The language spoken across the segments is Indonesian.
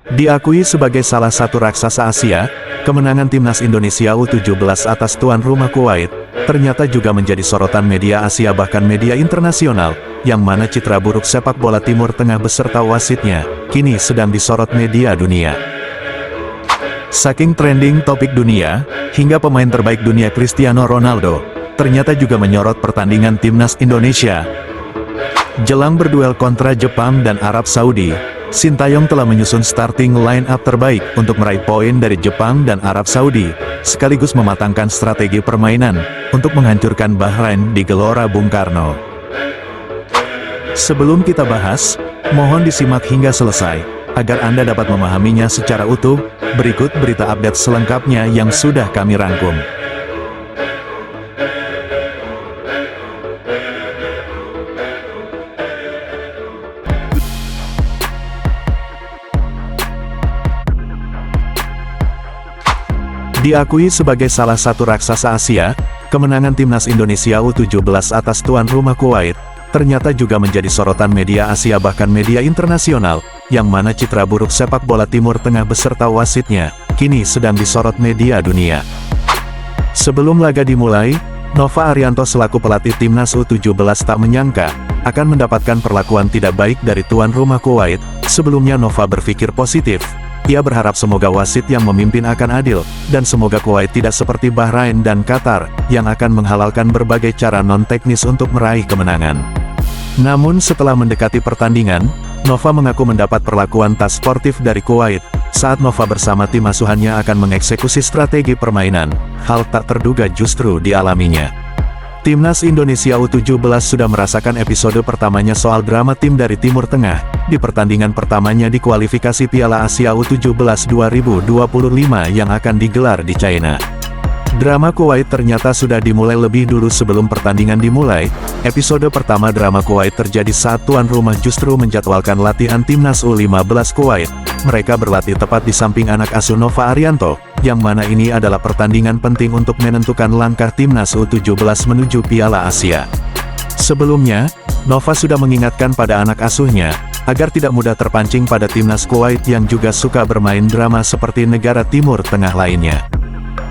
Diakui sebagai salah satu raksasa Asia, kemenangan timnas Indonesia U17 atas tuan rumah Kuwait, ternyata juga menjadi sorotan media Asia bahkan media internasional, yang mana citra buruk sepak bola Timur Tengah beserta wasitnya, kini sedang disorot media dunia. Saking trending topik dunia, hingga pemain terbaik dunia Cristiano Ronaldo, ternyata juga menyorot pertandingan timnas Indonesia. Jelang berduel kontra Jepang dan Arab Saudi, Sintayong telah menyusun starting line-up terbaik untuk meraih poin dari Jepang dan Arab Saudi, sekaligus mematangkan strategi permainan untuk menghancurkan Bahrain di Gelora Bung Karno. Sebelum kita bahas, mohon disimak hingga selesai, agar Anda dapat memahaminya secara utuh. Berikut berita update selengkapnya yang sudah kami rangkum. Diakui sebagai salah satu raksasa Asia, kemenangan timnas Indonesia U17 atas tuan rumah Kuwait, ternyata juga menjadi sorotan media Asia bahkan media internasional, yang mana citra buruk sepak bola Timur Tengah beserta wasitnya, kini sedang disorot media dunia. Sebelum laga dimulai, Nova Arianto selaku pelatih timnas U17 tak menyangka, akan mendapatkan perlakuan tidak baik dari tuan rumah Kuwait. Sebelumnya Nova berpikir positif. Ia berharap semoga wasit yang memimpin akan adil, dan semoga Kuwait tidak seperti Bahrain dan Qatar, yang akan menghalalkan berbagai cara non-teknis untuk meraih kemenangan. Namun setelah mendekati pertandingan, Nova mengaku mendapat perlakuan tak sportif dari Kuwait, saat Nova bersama tim asuhannya akan mengeksekusi strategi permainan. Hal tak terduga justru dialaminya. Timnas Indonesia U17 sudah merasakan episode pertamanya soal drama tim dari Timur Tengah, di pertandingan pertamanya di kualifikasi Piala Asia U17 2025 yang akan digelar di China. Drama Kuwait ternyata sudah dimulai lebih dulu sebelum pertandingan dimulai. Episode pertama drama Kuwait terjadi saat tuan rumah justru menjadwalkan latihan timnas U15 Kuwait. Mereka berlatih tepat di samping anak asuh Nova Arianto, yang mana ini adalah pertandingan penting untuk menentukan langkah timnas U17 menuju Piala Asia. Sebelumnya, Nova sudah mengingatkan pada anak asuhnya, agar tidak mudah terpancing pada timnas Kuwait yang juga suka bermain drama seperti negara Timur Tengah lainnya.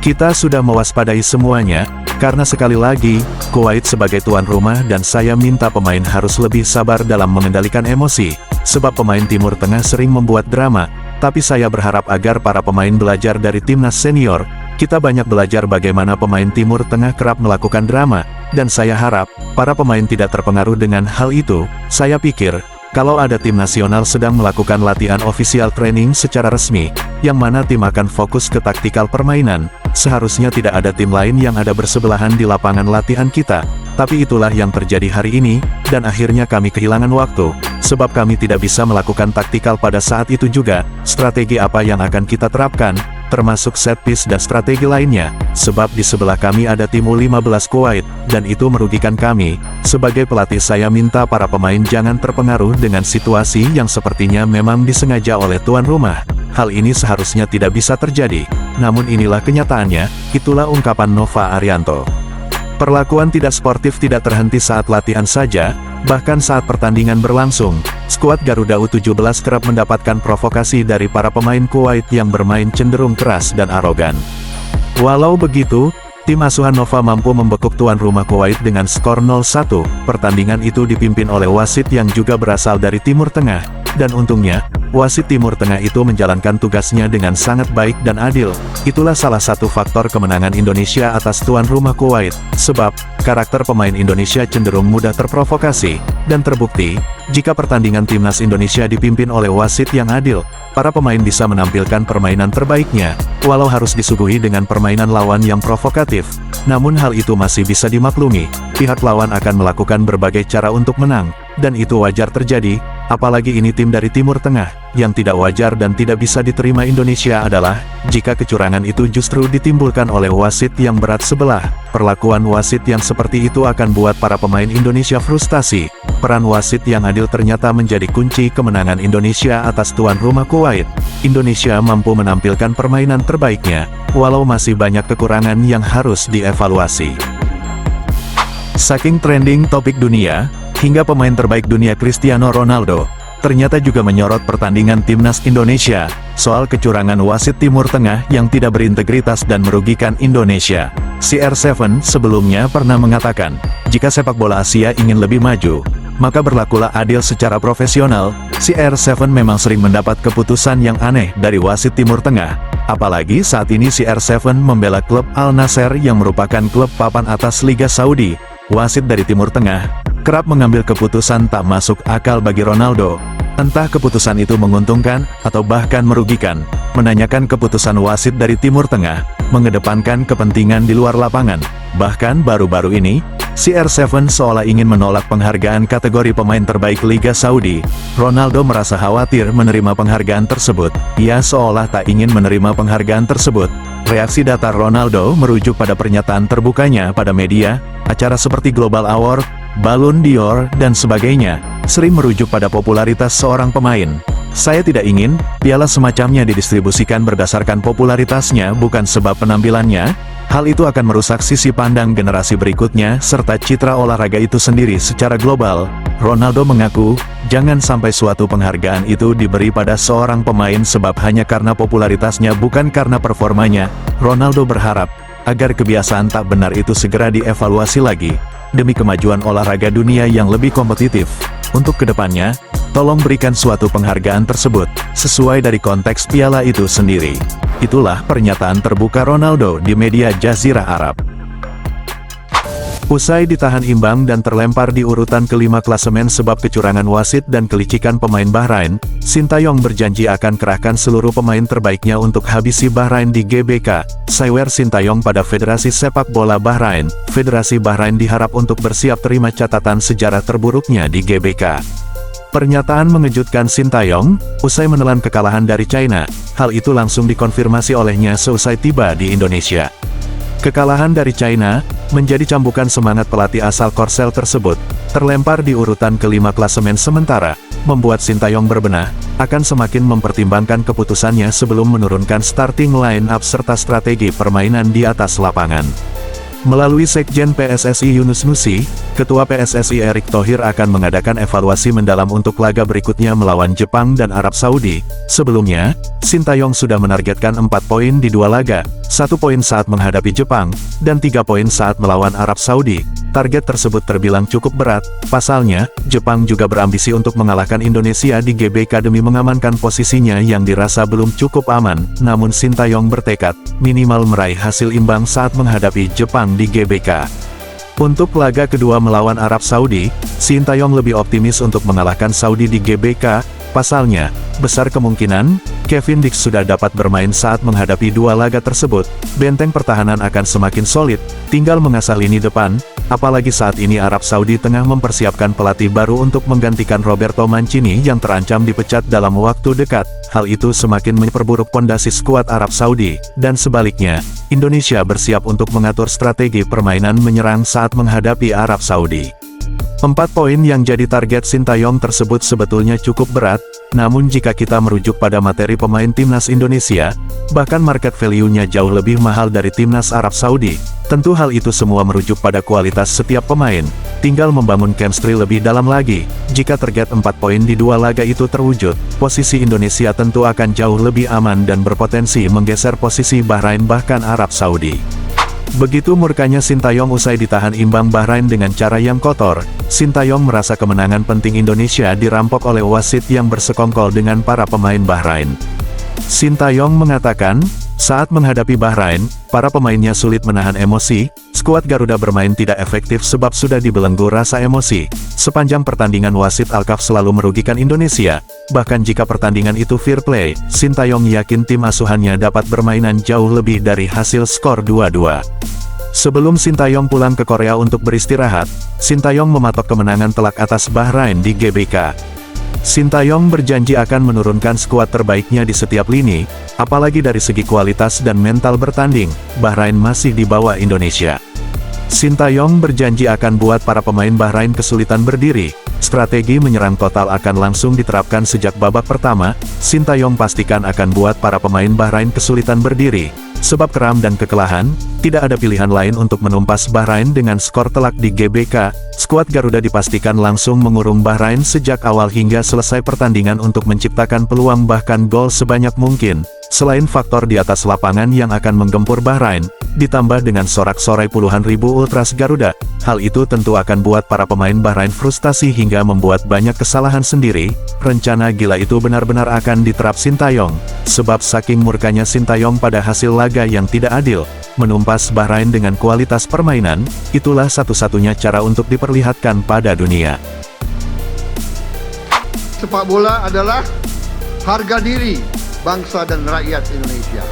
Kita sudah mewaspadai semuanya, karena sekali lagi, Kuwait sebagai tuan rumah dan saya minta pemain harus lebih sabar dalam mengendalikan emosi, sebab pemain Timur Tengah sering membuat drama, tapi saya berharap agar para pemain belajar dari timnas senior. Kita banyak belajar bagaimana pemain Timur Tengah kerap melakukan drama, dan saya harap, para pemain tidak terpengaruh dengan hal itu. Saya pikir, kalau ada tim nasional sedang melakukan latihan official training secara resmi, yang mana tim akan fokus ke taktikal permainan, seharusnya tidak ada tim lain yang ada bersebelahan di lapangan latihan kita. Tapi itulah yang terjadi hari ini, dan akhirnya kami kehilangan waktu, sebab kami tidak bisa melakukan taktikal pada saat itu juga. Strategi apa yang akan kita terapkan, termasuk set piece dan strategi lainnya, sebab di sebelah kami ada tim U15 Kuwait, dan itu merugikan kami. Sebagai pelatih saya minta para pemain jangan terpengaruh dengan situasi yang sepertinya memang disengaja oleh tuan rumah. Hal ini seharusnya tidak bisa terjadi, namun inilah kenyataannya, itulah ungkapan Nova Arianto. Perlakuan tidak sportif tidak terhenti saat latihan saja, bahkan saat pertandingan berlangsung, skuad Garuda U17 kerap mendapatkan provokasi dari para pemain Kuwait yang bermain cenderung keras dan arogan. Walau begitu, tim asuhan Nova mampu membekuk tuan rumah Kuwait dengan skor 0-1, pertandingan itu dipimpin oleh wasit yang juga berasal dari Timur Tengah, dan untungnya, wasit Timur Tengah itu menjalankan tugasnya dengan sangat baik dan adil. Itulah salah satu faktor kemenangan Indonesia atas tuan rumah Kuwait, sebab, karakter pemain Indonesia cenderung mudah terprovokasi, dan terbukti, jika pertandingan timnas Indonesia dipimpin oleh wasit yang adil, para pemain bisa menampilkan permainan terbaiknya, walau harus disuguhi dengan permainan lawan yang provokatif. Namun hal itu masih bisa dimaklumi, pihak lawan akan melakukan berbagai cara untuk menang, dan itu wajar terjadi. Apalagi ini tim dari Timur Tengah, yang tidak wajar dan tidak bisa diterima Indonesia adalah, jika kecurangan itu justru ditimbulkan oleh wasit yang berat sebelah. Perlakuan wasit yang seperti itu akan buat para pemain Indonesia frustasi. Peran wasit yang adil ternyata menjadi kunci kemenangan Indonesia atas tuan rumah Kuwait. Indonesia mampu menampilkan permainan terbaiknya, walau masih banyak kekurangan yang harus dievaluasi. Saking trending topik dunia, hingga pemain terbaik dunia Cristiano Ronaldo, ternyata juga menyorot pertandingan timnas Indonesia, soal kecurangan wasit Timur Tengah yang tidak berintegritas dan merugikan Indonesia. CR7 sebelumnya pernah mengatakan, jika sepak bola Asia ingin lebih maju, maka berlakulah adil secara profesional. CR7 memang sering mendapat keputusan yang aneh dari wasit Timur Tengah, apalagi saat ini CR7 membela klub Al Nassr yang merupakan klub papan atas Liga Saudi. Wasit dari Timur Tengah kerap mengambil keputusan tak masuk akal bagi Ronaldo. Entah keputusan itu menguntungkan atau bahkan merugikan. Menanyakan keputusan wasit dari Timur Tengah, mengedepankan kepentingan di luar lapangan. Bahkan baru-baru ini, CR7 seolah ingin menolak penghargaan kategori pemain terbaik Liga Saudi. Ronaldo merasa khawatir menerima penghargaan tersebut. Ia seolah tak ingin menerima penghargaan tersebut. Reaksi datar Ronaldo merujuk pada pernyataan terbukanya pada media, acara seperti Global Award, Ballon d'Or, dan sebagainya, sering merujuk pada popularitas seorang pemain. Saya tidak ingin piala semacamnya didistribusikan berdasarkan popularitasnya bukan sebab penampilannya. Hal itu akan merusak sisi pandang generasi berikutnya serta citra olahraga itu sendiri secara global. Ronaldo mengaku, jangan sampai suatu penghargaan itu diberi pada seorang pemain sebab hanya karena popularitasnya bukan karena performanya. Ronaldo berharap agar kebiasaan tak benar itu segera dievaluasi lagi, demi kemajuan olahraga dunia yang lebih kompetitif. Untuk kedepannya, tolong berikan suatu penghargaan tersebut, sesuai dari konteks piala itu sendiri. Itulah pernyataan terbuka Ronaldo di media Jazirah Arab. Usai ditahan imbang dan terlempar di urutan kelima klasemen sebab kecurangan wasit dan kelicikan pemain Bahrain, Sintayong berjanji akan kerahkan seluruh pemain terbaiknya untuk habisi Bahrain di GBK. Saywer Sintayong pada Federasi Sepak Bola Bahrain. Federasi Bahrain diharap untuk bersiap terima catatan sejarah terburuknya di GBK. Pernyataan mengejutkan Sintayong, usai menelan kekalahan dari China. Hal itu langsung dikonfirmasi olehnya seusai tiba di Indonesia. Kekalahan dari China menjadi cambukan semangat pelatih asal Korsel tersebut. Terlempar di urutan kelima klasemen sementara, membuat Sintayong berbenah, akan semakin mempertimbangkan keputusannya sebelum menurunkan starting line-up serta strategi permainan di atas lapangan. Melalui Sekjen PSSI Yunus Nusi, Ketua PSSI Erick Thohir akan mengadakan evaluasi mendalam untuk laga berikutnya melawan Jepang dan Arab Saudi. Sebelumnya, Sintayong sudah menargetkan 4 poin di 2 laga, 1 poin saat menghadapi Jepang, dan 3 poin saat melawan Arab Saudi. Target tersebut terbilang cukup berat. Pasalnya, Jepang juga berambisi untuk mengalahkan Indonesia di GBK demi mengamankan posisinya yang dirasa belum cukup aman. Namun Sintayong bertekad, minimal meraih hasil imbang saat menghadapi Jepang di GBK. Untuk laga kedua melawan Arab Saudi, Sintayong lebih optimis untuk mengalahkan Saudi di GBK. Pasalnya, besar kemungkinan, Kevin Dix sudah dapat bermain saat menghadapi 2 laga tersebut. Benteng pertahanan akan semakin solid, tinggal mengasah lini depan, apalagi saat ini Arab Saudi tengah mempersiapkan pelatih baru untuk menggantikan Roberto Mancini yang terancam dipecat dalam waktu dekat. Hal itu semakin memperburuk pondasi skuad Arab Saudi, dan sebaliknya, Indonesia bersiap untuk mengatur strategi permainan menyerang saat menghadapi Arab Saudi. 4 poin yang jadi target Sintayong tersebut sebetulnya cukup berat, namun jika kita merujuk pada materi pemain timnas Indonesia, bahkan market value-nya jauh lebih mahal dari timnas Arab Saudi. Tentu hal itu semua merujuk pada kualitas setiap pemain, tinggal membangun chemistry lebih dalam lagi. Jika target 4 poin di 2 laga itu terwujud, posisi Indonesia tentu akan jauh lebih aman dan berpotensi menggeser posisi Bahrain bahkan Arab Saudi. Begitu murkanya Sintayong usai ditahan imbang Bahrain dengan cara yang kotor, Sintayong merasa kemenangan penting Indonesia dirampok oleh wasit yang bersekongkol dengan para pemain Bahrain. Sintayong mengatakan, saat menghadapi Bahrain, para pemainnya sulit menahan emosi, skuad Garuda bermain tidak efektif sebab sudah dibelenggu rasa emosi. Sepanjang pertandingan wasit Alkaf selalu merugikan Indonesia, bahkan jika pertandingan itu fair play, Sintayong yakin tim asuhannya dapat bermainan jauh lebih dari hasil skor 2-2. Sebelum Sintayong pulang ke Korea untuk beristirahat, Sintayong mematok kemenangan telak atas Bahrain di GBK. Sintayong berjanji akan menurunkan skuad terbaiknya di setiap lini, apalagi dari segi kualitas dan mental bertanding, Bahrain masih di bawah Indonesia. Sintayong berjanji akan buat para pemain Bahrain kesulitan berdiri. Strategi menyerang total akan langsung diterapkan sejak babak pertama. Sintayong pastikan akan buat para pemain Bahrain kesulitan berdiri. Sebab keram dan kekalahan, tidak ada pilihan lain untuk menumpas Bahrain dengan skor telak di GBK. Skuad Garuda dipastikan langsung mengurung Bahrain sejak awal hingga selesai pertandingan untuk menciptakan peluang bahkan gol sebanyak mungkin. Selain faktor di atas lapangan yang akan menggempur Bahrain, ditambah dengan sorak-sorai puluhan ribu ultras Garuda, hal itu tentu akan buat para pemain Bahrain frustasi hingga membuat banyak kesalahan sendiri. Rencana gila itu benar-benar akan diterap Sintayong, sebab saking murkanya Sintayong pada hasil laga yang tidak adil, menumpas Bahrain dengan kualitas permainan, itulah satu-satunya cara untuk diperlihatkan pada dunia. Sepak bola adalah harga diri bangsa dan rakyat Indonesia.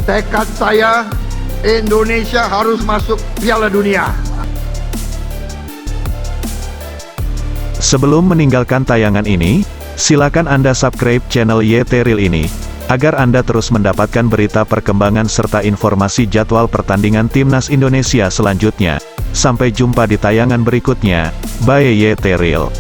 Tekad saya, Indonesia harus masuk Piala Dunia. Sebelum meninggalkan tayangan ini, silakan Anda subscribe channel YT Real ini, agar Anda terus mendapatkan berita perkembangan serta informasi jadwal pertandingan Timnas Indonesia selanjutnya. Sampai jumpa di tayangan berikutnya. Bye YT Real.